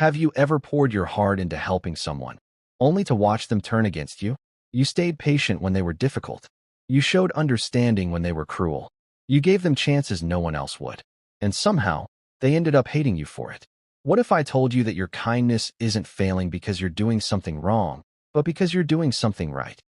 Have you ever poured your heart into helping someone, only to watch them turn against you? You stayed patient when they were difficult. You showed understanding when they were cruel. You gave them chances no one else would. And somehow, they ended up hating you for it. What if I told you that your kindness isn't failing because you're doing something wrong, but because you're doing something right?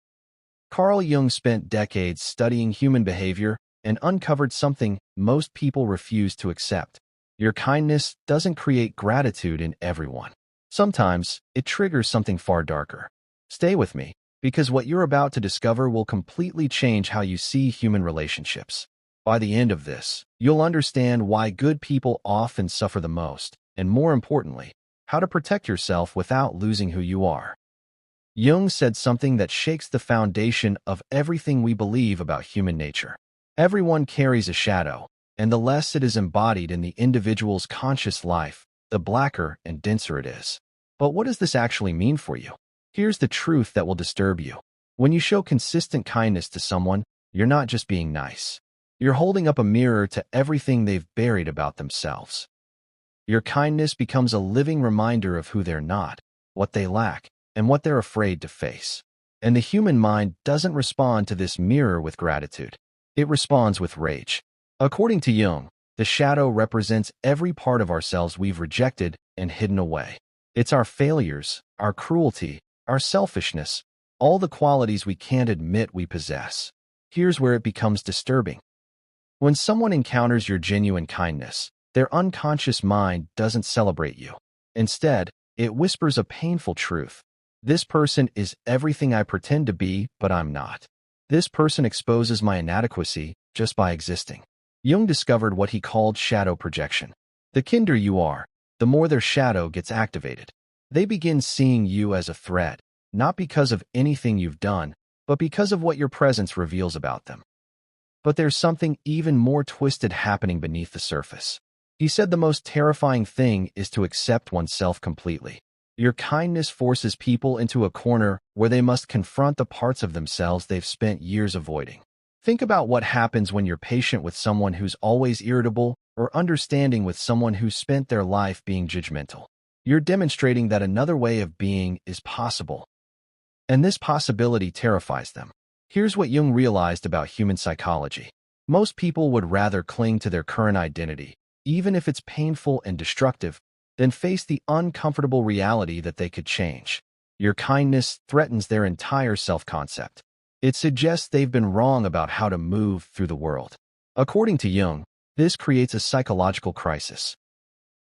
Carl Jung spent decades studying human behavior and uncovered something most people refuse to accept. Your kindness doesn't create gratitude in everyone. Sometimes, it triggers something far darker. Stay with me, because what you're about to discover will completely change how you see human relationships. By the end of this, you'll understand why good people often suffer the most, and more importantly, how to protect yourself without losing who you are. Jung said something that shakes the foundation of everything we believe about human nature. Everyone carries a shadow, and the less it is embodied in the individual's conscious life, the blacker and denser it is. But what does this actually mean for you? Here's the truth that will disturb you. When you show consistent kindness to someone, you're not just being nice. You're holding up a mirror to everything they've buried about themselves. Your kindness becomes a living reminder of who they're not, what they lack, and what they're afraid to face. And the human mind doesn't respond to this mirror with gratitude. It responds with rage. According to Jung, the shadow represents every part of ourselves we've rejected and hidden away. It's our failures, our cruelty, our selfishness, all the qualities we can't admit we possess. Here's where it becomes disturbing. When someone encounters your genuine kindness, their unconscious mind doesn't celebrate you. Instead, it whispers a painful truth. This person is everything I pretend to be, but I'm not. This person exposes my inadequacy just by existing. Jung discovered what he called shadow projection. The kinder you are, the more their shadow gets activated. They begin seeing you as a threat, not because of anything you've done, but because of what your presence reveals about them. But there's something even more twisted happening beneath the surface. He said the most terrifying thing is to accept oneself completely. Your kindness forces people into a corner where they must confront the parts of themselves they've spent years avoiding. Think about what happens when you're patient with someone who's always irritable or understanding with someone who's spent their life being judgmental. You're demonstrating that another way of being is possible. And this possibility terrifies them. Here's what Jung realized about human psychology. Most people would rather cling to their current identity, even if it's painful and destructive, than face the uncomfortable reality that they could change. Your kindness threatens their entire self-concept. It suggests they've been wrong about how to move through the world. According to Jung, this creates a psychological crisis.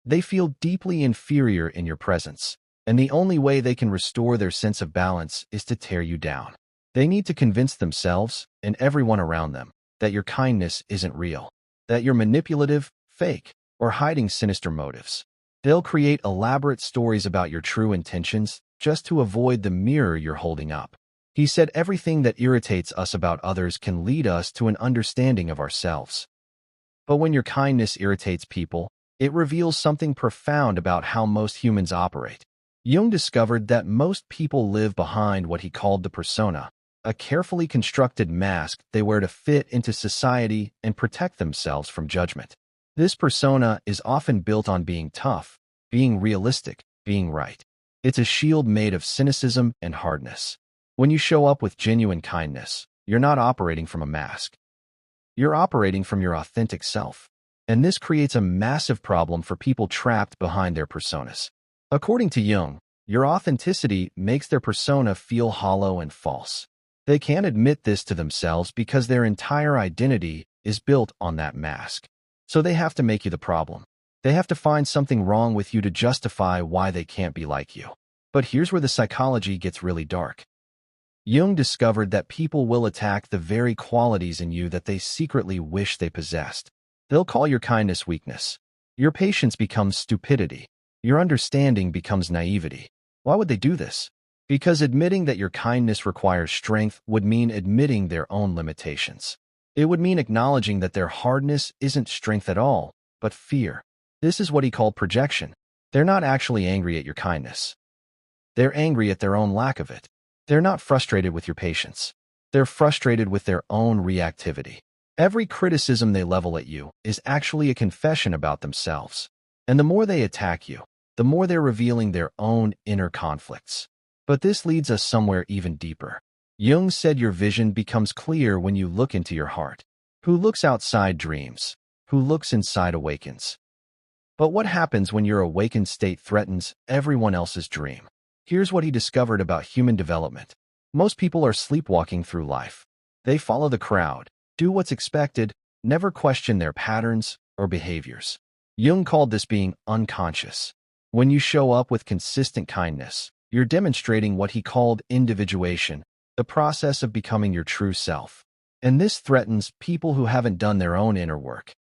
They feel deeply inferior in your presence, and the only way they can restore their sense of balance is to tear you down. They need to convince themselves, and everyone around them, that your kindness isn't real, that you're manipulative, fake, or hiding sinister motives. They'll create elaborate stories about your true intentions just to avoid the mirror you're holding up. He said everything that irritates us about others can lead us to an understanding of ourselves. But when your kindness irritates people, it reveals something profound about how most humans operate. Jung discovered that most people live behind what he called the persona, a carefully constructed mask they wear to fit into society and protect themselves from judgment. This persona is often built on being tough, being realistic, being right. It's a shield made of cynicism and hardness. When you show up with genuine kindness, you're not operating from a mask. You're operating from your authentic self. And this creates a massive problem for people trapped behind their personas. According to Jung, your authenticity makes their persona feel hollow and false. They can't admit this to themselves because their entire identity is built on that mask. So they have to make you the problem. They have to find something wrong with you to justify why they can't be like you. But here's where the psychology gets really dark. Jung discovered that people will attack the very qualities in you that they secretly wish they possessed. They'll call your kindness weakness. Your patience becomes stupidity. Your understanding becomes naivety. Why would they do this? Because admitting that your kindness requires strength would mean admitting their own limitations. It would mean acknowledging that their hardness isn't strength at all, but fear. This is what he called projection. They're not actually angry at your kindness. They're angry at their own lack of it. They're not frustrated with your patience. They're frustrated with their own reactivity. Every criticism they level at you is actually a confession about themselves. And the more they attack you, the more they're revealing their own inner conflicts. But this leads us somewhere even deeper. Jung said your vision becomes clear when you look into your heart. Who looks outside dreams? Who looks inside awakens? But what happens when your awakened state threatens everyone else's dream? Here's what he discovered about human development. Most people are sleepwalking through life. They follow the crowd, do what's expected, never question their patterns or behaviors. Jung called this being unconscious. When you show up with consistent kindness, you're demonstrating what he called individuation, the process of becoming your true self. And this threatens people who haven't done their own inner work.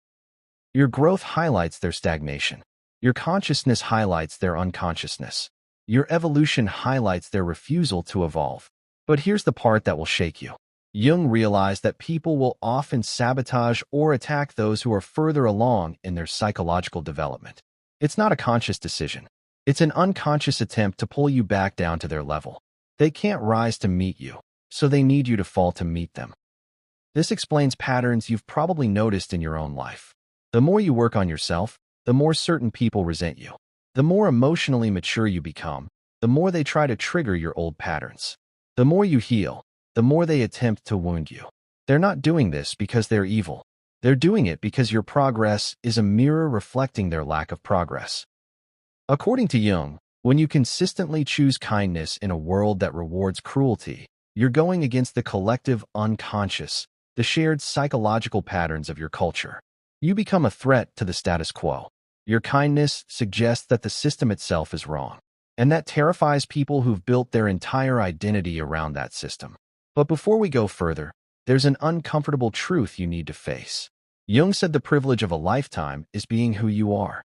Your growth highlights their stagnation. Your consciousness highlights their unconsciousness. Your evolution highlights their refusal to evolve. But here's the part that will shake you. Jung realized that people will often sabotage or attack those who are further along in their psychological development. It's not a conscious decision. It's an unconscious attempt to pull you back down to their level. They can't rise to meet you, so they need you to fall to meet them. This explains patterns you've probably noticed in your own life. The more you work on yourself, the more certain people resent you. The more emotionally mature you become, the more they try to trigger your old patterns. The more you heal, the more they attempt to wound you. They're not doing this because they're evil. They're doing it because your progress is a mirror reflecting their lack of progress. According to Jung, when you consistently choose kindness in a world that rewards cruelty, you're going against the collective unconscious, the shared psychological patterns of your culture. You become a threat to the status quo. Your kindness suggests that the system itself is wrong, and that terrifies people who've built their entire identity around that system. But before we go further, there's an uncomfortable truth you need to face. Jung said the privilege of a lifetime is being who you are.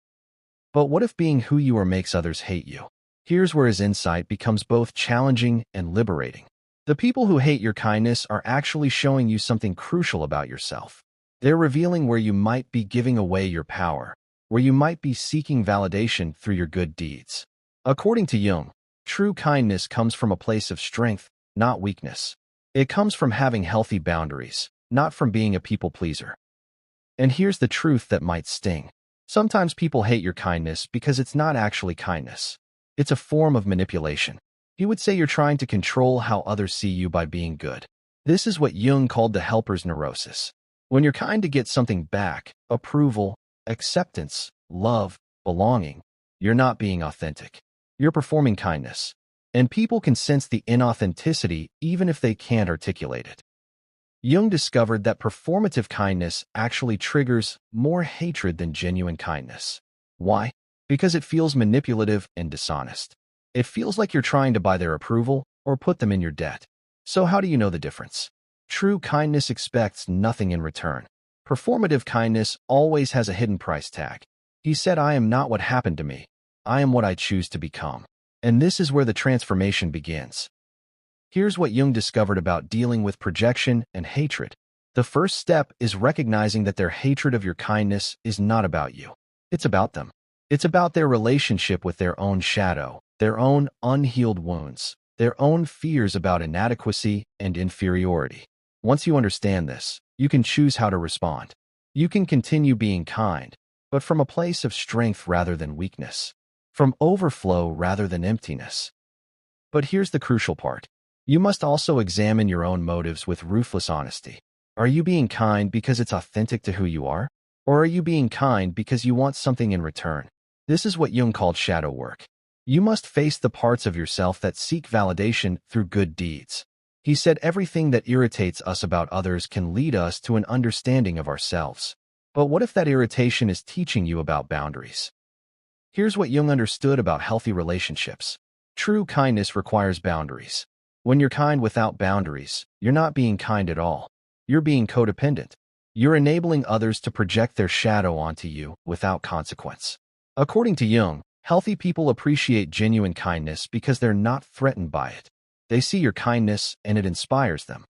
But what if being who you are makes others hate you? Here's where his insight becomes both challenging and liberating. The people who hate your kindness are actually showing you something crucial about yourself. They're revealing where you might be giving away your power, where you might be seeking validation through your good deeds. According to Jung, true kindness comes from a place of strength, not weakness. It comes from having healthy boundaries, not from being a people pleaser. And here's the truth that might sting. Sometimes people hate your kindness because it's not actually kindness. It's a form of manipulation. He would say you're trying to control how others see you by being good. This is what Jung called the helper's neurosis. When you're kind to get something back, approval, acceptance, love, belonging, you're not being authentic. You're performing kindness. And people can sense the inauthenticity even if they can't articulate it. Jung discovered that performative kindness actually triggers more hatred than genuine kindness. Why? Because it feels manipulative and dishonest. It feels like you're trying to buy their approval or put them in your debt. So how do you know the difference? True kindness expects nothing in return. Performative kindness always has a hidden price tag. He said, "I am not what happened to me. I am what I choose to become." And this is where the transformation begins. Here's what Jung discovered about dealing with projection and hatred. The first step is recognizing that their hatred of your kindness is not about you. It's about them. It's about their relationship with their own shadow, their own unhealed wounds, their own fears about inadequacy and inferiority. Once you understand this, you can choose how to respond. You can continue being kind, but from a place of strength rather than weakness, from overflow rather than emptiness. But here's the crucial part. You must also examine your own motives with ruthless honesty. Are you being kind because it's authentic to who you are? Or are you being kind because you want something in return? This is what Jung called shadow work. You must face the parts of yourself that seek validation through good deeds. He said everything that irritates us about others can lead us to an understanding of ourselves. But what if that irritation is teaching you about boundaries? Here's what Jung understood about healthy relationships. True kindness requires boundaries. When you're kind without boundaries, you're not being kind at all. You're being codependent. You're enabling others to project their shadow onto you without consequence. According to Jung, healthy people appreciate genuine kindness because they're not threatened by it. They see your kindness and it inspires them.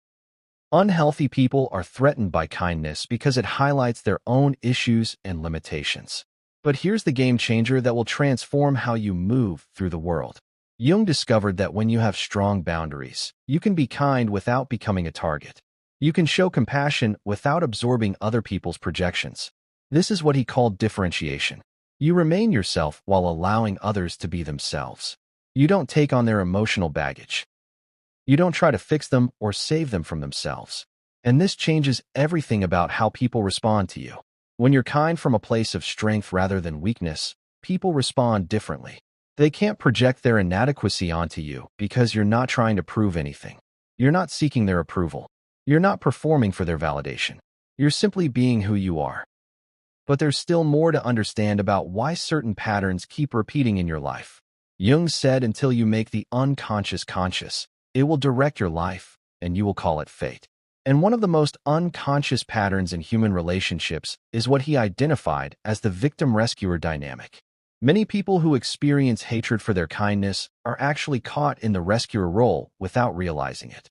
Unhealthy people are threatened by kindness because it highlights their own issues and limitations. But here's the game changer that will transform how you move through the world. Jung discovered that when you have strong boundaries, you can be kind without becoming a target. You can show compassion without absorbing other people's projections. This is what he called differentiation. You remain yourself while allowing others to be themselves. You don't take on their emotional baggage. You don't try to fix them or save them from themselves. And this changes everything about how people respond to you. When you're kind from a place of strength rather than weakness, people respond differently. They can't project their inadequacy onto you because you're not trying to prove anything. You're not seeking their approval. You're not performing for their validation. You're simply being who you are. But there's still more to understand about why certain patterns keep repeating in your life. Jung said, until you make the unconscious conscious, it will direct your life, and you will call it fate. And one of the most unconscious patterns in human relationships is what he identified as the victim-rescuer dynamic. Many people who experience hatred for their kindness are actually caught in the rescuer role without realizing it.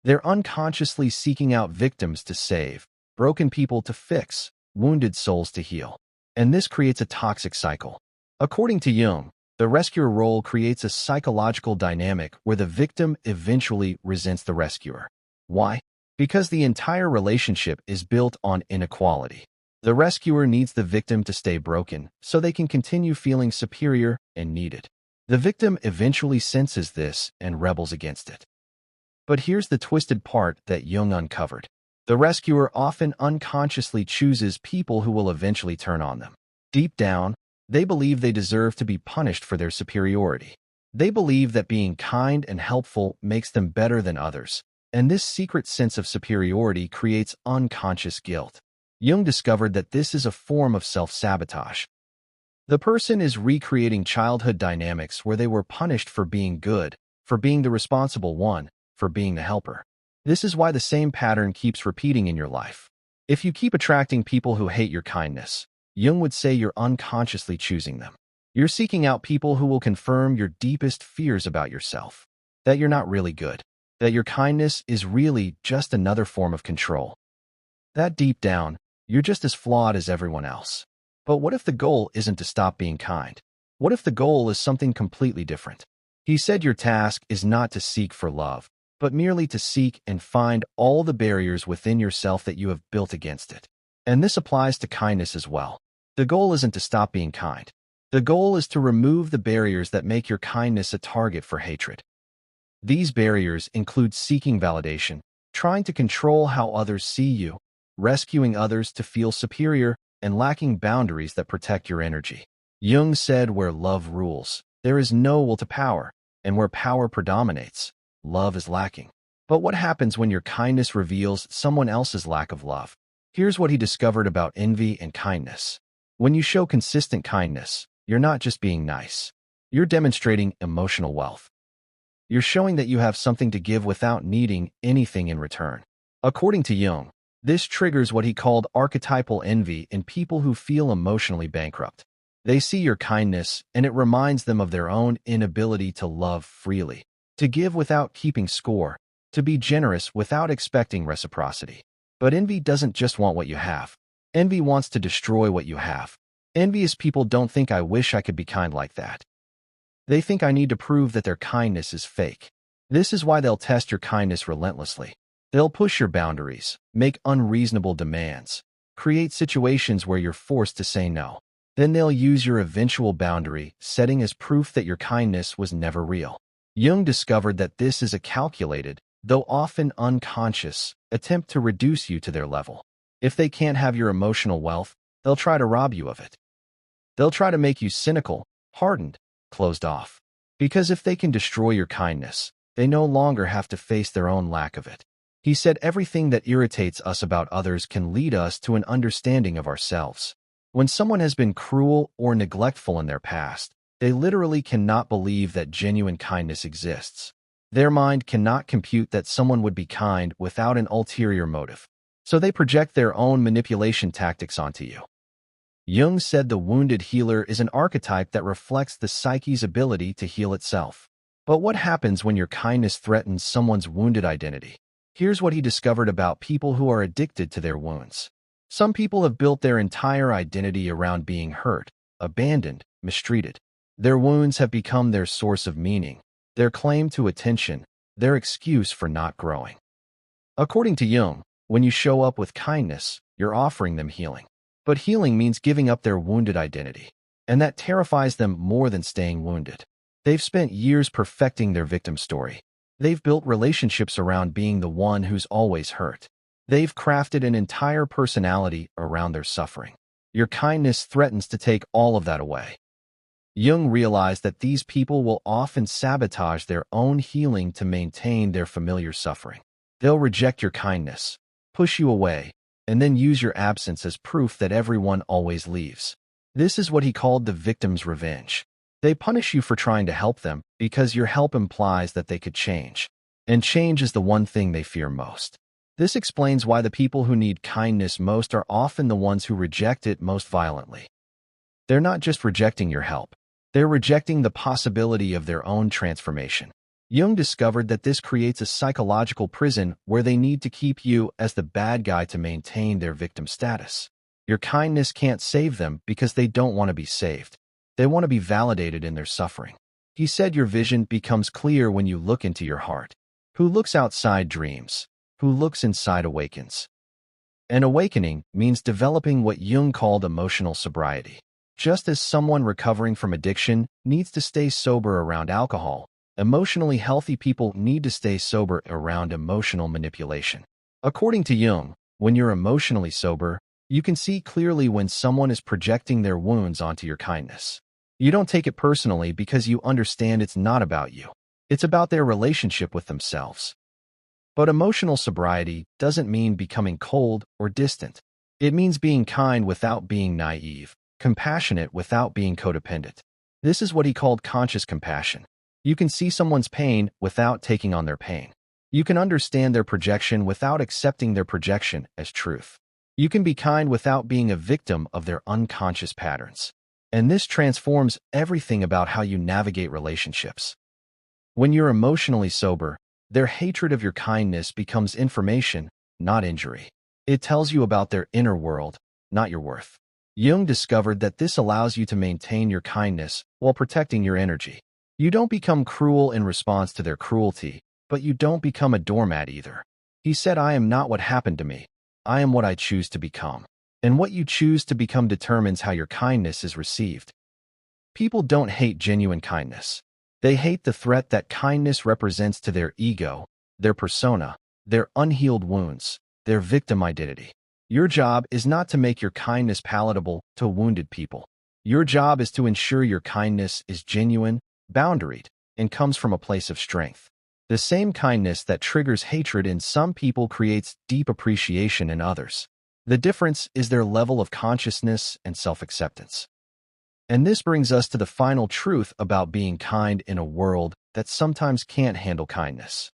They're unconsciously seeking out victims to save, broken people to fix, wounded souls to heal. And this creates a toxic cycle. According to Jung, the rescuer role creates a psychological dynamic where the victim eventually resents the rescuer. Why? Because the entire relationship is built on inequality. The rescuer needs the victim to stay broken so they can continue feeling superior and needed. The victim eventually senses this and rebels against it. But here's the twisted part that Jung uncovered. The rescuer often unconsciously chooses people who will eventually turn on them. Deep down, they believe they deserve to be punished for their superiority. They believe that being kind and helpful makes them better than others, and this secret sense of superiority creates unconscious guilt. Jung discovered that this is a form of self-sabotage. The person is recreating childhood dynamics where they were punished for being good, for being the responsible one, for being the helper. This is why the same pattern keeps repeating in your life. If you keep attracting people who hate your kindness, Jung would say you're unconsciously choosing them. You're seeking out people who will confirm your deepest fears about yourself, that you're not really good, that your kindness is really just another form of control. That deep down, you're just as flawed as everyone else. But what if the goal isn't to stop being kind? What if the goal is something completely different? He said your task is not to seek for love, but merely to seek and find all the barriers within yourself that you have built against it. And this applies to kindness as well. The goal isn't to stop being kind. The goal is to remove the barriers that make your kindness a target for hatred. These barriers include seeking validation, trying to control how others see you, rescuing others to feel superior, and lacking boundaries that protect your energy. Jung said where love rules, there is no will to power, and where power predominates, love is lacking. But what happens when your kindness reveals someone else's lack of love? Here's what he discovered about envy and kindness. When you show consistent kindness, you're not just being nice. You're demonstrating emotional wealth. You're showing that you have something to give without needing anything in return. According to Jung, this triggers what he called archetypal envy in people who feel emotionally bankrupt. They see your kindness, and it reminds them of their own inability to love freely, to give without keeping score, to be generous without expecting reciprocity. But envy doesn't just want what you have. Envy wants to destroy what you have. Envious people don't think I wish I could be kind like that. They think I need to prove that their kindness is fake. This is why they'll test your kindness relentlessly. They'll push your boundaries, make unreasonable demands, create situations where you're forced to say no. Then they'll use your eventual boundary setting as proof that your kindness was never real. Jung discovered that this is a calculated, though often unconscious, attempt to reduce you to their level. If they can't have your emotional wealth, they'll try to rob you of it. They'll try to make you cynical, hardened, closed off. Because if they can destroy your kindness, they no longer have to face their own lack of it. He said everything that irritates us about others can lead us to an understanding of ourselves. When someone has been cruel or neglectful in their past, they literally cannot believe that genuine kindness exists. Their mind cannot compute that someone would be kind without an ulterior motive. So they project their own manipulation tactics onto you. Jung said the wounded healer is an archetype that reflects the psyche's ability to heal itself. But what happens when your kindness threatens someone's wounded identity? Here's what he discovered about people who are addicted to their wounds. Some people have built their entire identity around being hurt, abandoned, mistreated. Their wounds have become their source of meaning, their claim to attention, their excuse for not growing. According to Jung, when you show up with kindness, you're offering them healing. But healing means giving up their wounded identity. and that terrifies them more than staying wounded. They've spent years perfecting their victim story. They've built relationships around being the one who's always hurt. They've crafted an entire personality around their suffering. Your kindness threatens to take all of that away. Jung realized that these people will often sabotage their own healing to maintain their familiar suffering. They'll reject your kindness, push you away, and then use your absence as proof that everyone always leaves. This is what he called the victim's revenge. They punish you for trying to help them because your help implies that they could change. And change is the one thing they fear most. This explains why the people who need kindness most are often the ones who reject it most violently. They're not just rejecting your help. They're rejecting the possibility of their own transformation. Jung discovered that this creates a psychological prison where they need to keep you as the bad guy to maintain their victim status. Your kindness can't save them because they don't want to be saved. They want to be validated in their suffering. He said your vision becomes clear when you look into your heart. Who looks outside dreams. Who looks inside awakens. An awakening means developing what Jung called emotional sobriety. Just as someone recovering from addiction needs to stay sober around alcohol, emotionally healthy people need to stay sober around emotional manipulation. According to Jung, when you're emotionally sober, you can see clearly when someone is projecting their wounds onto your kindness. You don't take it personally because you understand it's not about you. It's about their relationship with themselves. But emotional sobriety doesn't mean becoming cold or distant. It means being kind without being naive, compassionate without being codependent. This is what he called conscious compassion. You can see someone's pain without taking on their pain. You can understand their projection without accepting their projection as truth. You can be kind without being a victim of their unconscious patterns. And this transforms everything about how you navigate relationships. When you're emotionally sober, their hatred of your kindness becomes information, not injury. It tells you about their inner world, not your worth. Jung discovered that this allows you to maintain your kindness while protecting your energy. You don't become cruel in response to their cruelty, but you don't become a doormat either. He said, I am not what happened to me. I am what I choose to become. And what you choose to become determines how your kindness is received. People don't hate genuine kindness. They hate the threat that kindness represents to their ego, their persona, their unhealed wounds, their victim identity. Your job is not to make your kindness palatable to wounded people. Your job is to ensure your kindness is genuine, boundaried, and comes from a place of strength. The same kindness that triggers hatred in some people creates deep appreciation in others. The difference is their level of consciousness and self-acceptance. And this brings us to the final truth about being kind in a world that sometimes can't handle kindness.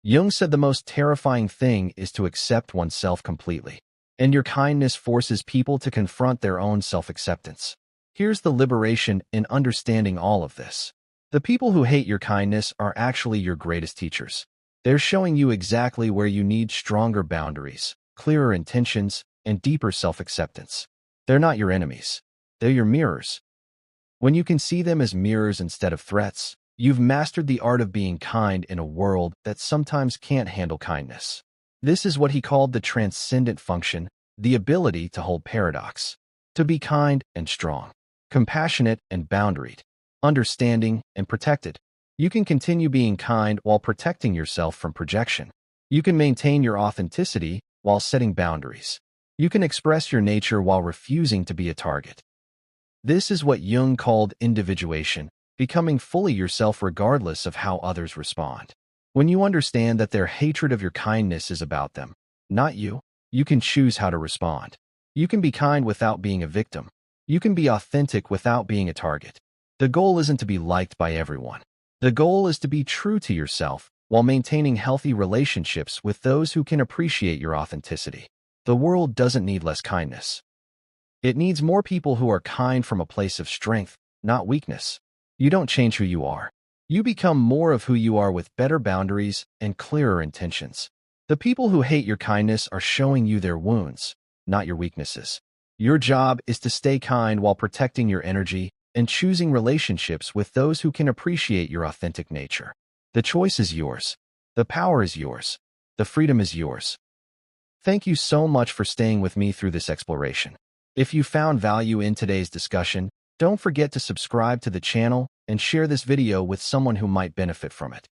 Jung said the most terrifying thing is to accept oneself completely. And your kindness forces people to confront their own self-acceptance. Here's the liberation in understanding all of this. The people who hate your kindness are actually your greatest teachers. They're showing you exactly where you need stronger boundaries, clearer intentions, and deeper self-acceptance. They're not your enemies. They're your mirrors. When you can see them as mirrors instead of threats, you've mastered the art of being kind in a world that sometimes can't handle kindness. This is what he called the transcendent function, the ability to hold paradox, to be kind and strong, compassionate and boundaried, understanding and protected. You can continue being kind while protecting yourself from projection. You can maintain your authenticity while setting boundaries. You can express your nature while refusing to be a target. This is what Jung called individuation, becoming fully yourself regardless of how others respond. When you understand that their hatred of your kindness is about them, not you, you can choose how to respond. You can be kind without being a victim. You can be authentic without being a target. The goal isn't to be liked by everyone. The goal is to be true to yourself while maintaining healthy relationships with those who can appreciate your authenticity. The world doesn't need less kindness. It needs more people who are kind from a place of strength, not weakness. You don't change who you are. You become more of who you are with better boundaries and clearer intentions. The people who hate your kindness are showing you their wounds, not your weaknesses. Your job is to stay kind while protecting your energy and choosing relationships with those who can appreciate your authentic nature. The choice is yours. The power is yours. The freedom is yours. Thank you so much for staying with me through this exploration. If you found value in today's discussion, Don't forget to subscribe to the channel and share this video with someone who might benefit from it.